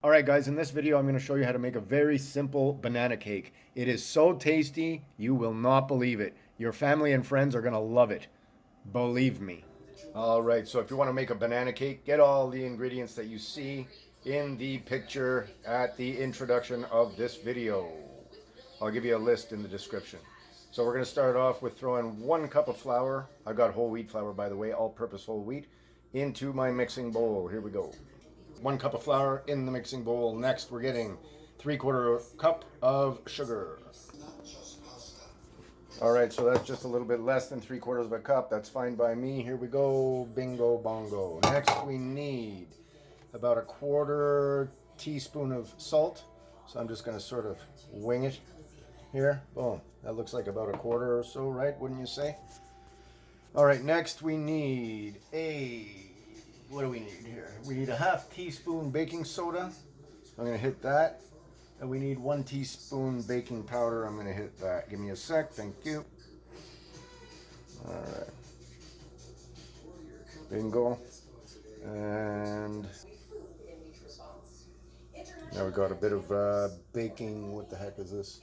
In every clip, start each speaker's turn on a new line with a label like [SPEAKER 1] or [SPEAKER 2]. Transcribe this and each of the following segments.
[SPEAKER 1] Alright guys, in this video I'm going to show you how to make a very simple banana cake. It is so tasty, you will not believe it. Your family and friends are going to love it. Believe me. Alright, so if you want to make a banana cake, get all the ingredients that you see in the picture at the introduction of this video. I'll give you a list in the description. So we're going to start off with throwing 1 cup of flour. I've got whole wheat flour, by the way, all-purpose whole wheat, into my mixing bowl. Here we go. 1 cup of flour in the mixing bowl. Next, we're getting 3/4 cup of sugar. All right, so that's just a little bit less than 3/4 of a cup. That's fine by me. Here we go. Bingo bongo. Next, we need about a 1/4 teaspoon of salt. So I'm just going to sort of wing it here. Boom. That looks like about a 1/4 or so, right? Wouldn't you say? All right, next we need what do we need here? We need a 1/2 teaspoon baking soda. I'm going to hit that. And we need 1 teaspoon baking powder. I'm going to hit that. Give me a sec. Thank you. All right. Bingo. And now we got a bit of baking. What the heck is this?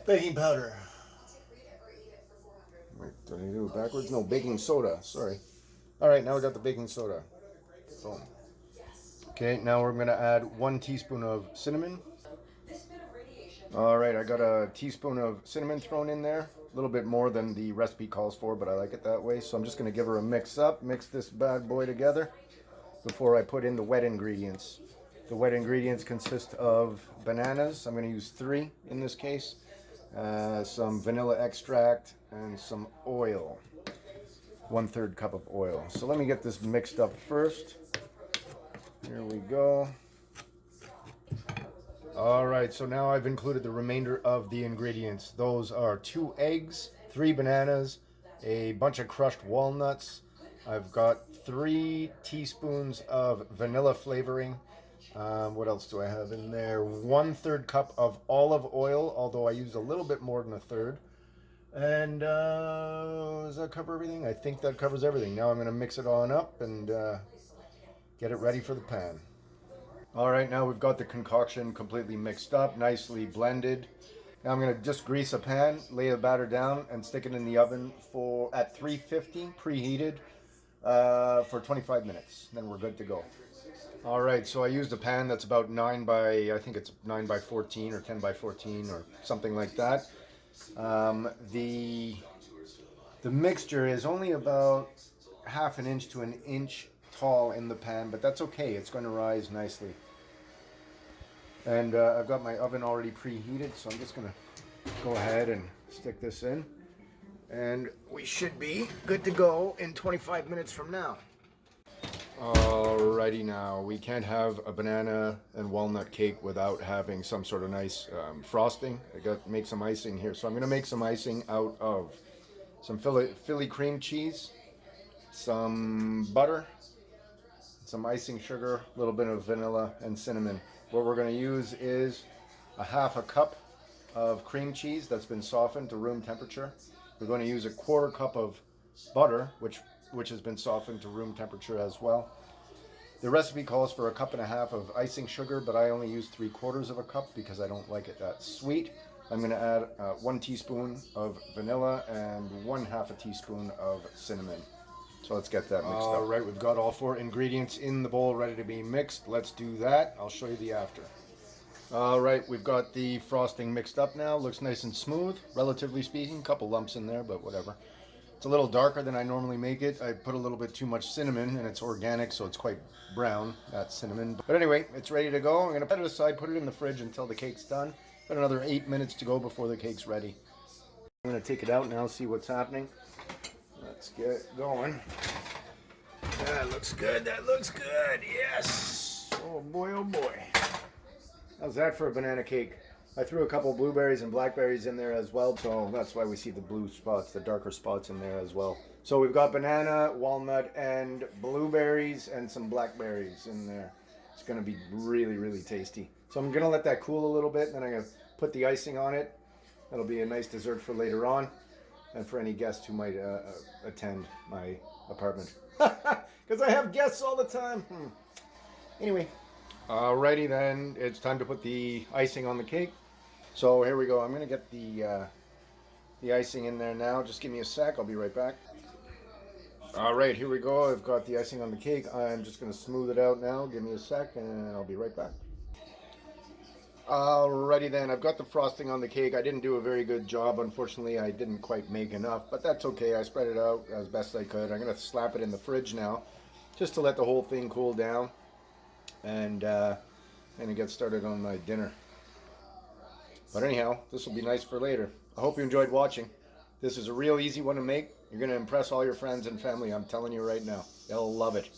[SPEAKER 1] Baking powder. Wait, did I do it backwards? No, baking soda. Sorry. All right, now we got the baking soda. Boom. Okay, now we're going to add 1 teaspoon of cinnamon. All right, I got a teaspoon of cinnamon thrown in there. A little bit more than the recipe calls for, but I like it that way. So I'm just going to give her a mix up, mix this bad boy together before I put in the wet ingredients. The wet ingredients consist of bananas. I'm going to use 3 in this case. Some vanilla extract and some oil. 1/3 cup of oil. So let me get this mixed up first. Here we go. All right, so now I've included the remainder of the ingredients. Those are 2 eggs, 3 bananas, a bunch of crushed walnuts. I've got 3 teaspoons of vanilla flavoring. What else do I have in there? 1/3 cup of olive oil, although I used a little bit more than 1/3. And does that cover everything? I think that covers everything. Now I'm going to mix it on up and get it ready for the pan. All right, now we've got the concoction completely mixed up, nicely blended. Now I'm going to just grease a pan, lay the batter down, and stick it in the oven at 350 preheated for 25 minutes. Then we're good to go. All right, so I used a pan that's about 9 by, I think it's 9 by 14 or 10 by 14 or something like that. The mixture is only about 1/2 inch to 1 inch tall in the pan, but that's okay. It's going to rise nicely. And I've got my oven already preheated, so I'm just going to go ahead and stick this in. And we should be good to go in 25 minutes from now. Alrighty, now we can't have a banana and walnut cake without having some sort of nice frosting. I got to make some icing here, so I'm going to make some icing out of some Philly cream cheese, some butter, some icing sugar, a little bit of vanilla and cinnamon. What we're going to use is a 1/2 cup of cream cheese that's been softened to room temperature. We're going to use a 1/4 cup of butter, which has been softened to room temperature as well. The recipe calls for 1.5 cups of icing sugar, but I only use 3/4 of a cup because I don't like it that sweet. I'm going to add 1 teaspoon of vanilla and 1/2 teaspoon of cinnamon. So let's get that mixed up. All right, we've got all 4 ingredients in the bowl ready to be mixed. Let's do that. I'll show you the after. All right, we've got the frosting mixed up now. Looks nice and smooth, relatively speaking. Couple lumps in there, but whatever. It's a little darker than I normally make it. I put a little bit too much cinnamon, and it's organic, so it's quite brown, that cinnamon. But anyway, it's ready to go. I'm going to put it aside, put it in the fridge until the cake's done. Got another 8 minutes to go before the cake's ready. I'm going to take it out now, see what's happening. Let's get going. That looks good. That looks good. Yes. Oh boy, oh boy. How's that for a banana cake? I threw a couple blueberries and blackberries in there as well, so that's why we see the blue spots, the darker spots in there as well. So we've got banana, walnut, and blueberries and some blackberries in there. It's going to be really, really tasty. So I'm going to let that cool a little bit, and then I'm going to put the icing on it. That'll be a nice dessert for later on, and for any guests who might attend my apartment. Because I have guests all the time. Anyway, Alrighty then, it's time to put the icing on the cake. So here we go. I'm gonna get the icing in there now. Just give me a sec. I'll be right back. All right, here we go. I've got the icing on the cake. I'm just gonna smooth it out now. Give me a sec, and I'll be right back. Alrighty then, I've got the frosting on the cake. I didn't do a very good job. Unfortunately, I didn't quite make enough, but that's okay. I spread it out as best I could. I'm gonna slap it in the fridge now, just to let the whole thing cool down, and get started on my dinner. But anyhow, this will be nice for later. I hope you enjoyed watching. This is a real easy one to make. You're gonna impress all your friends and family. I'm telling you right now, they'll love it.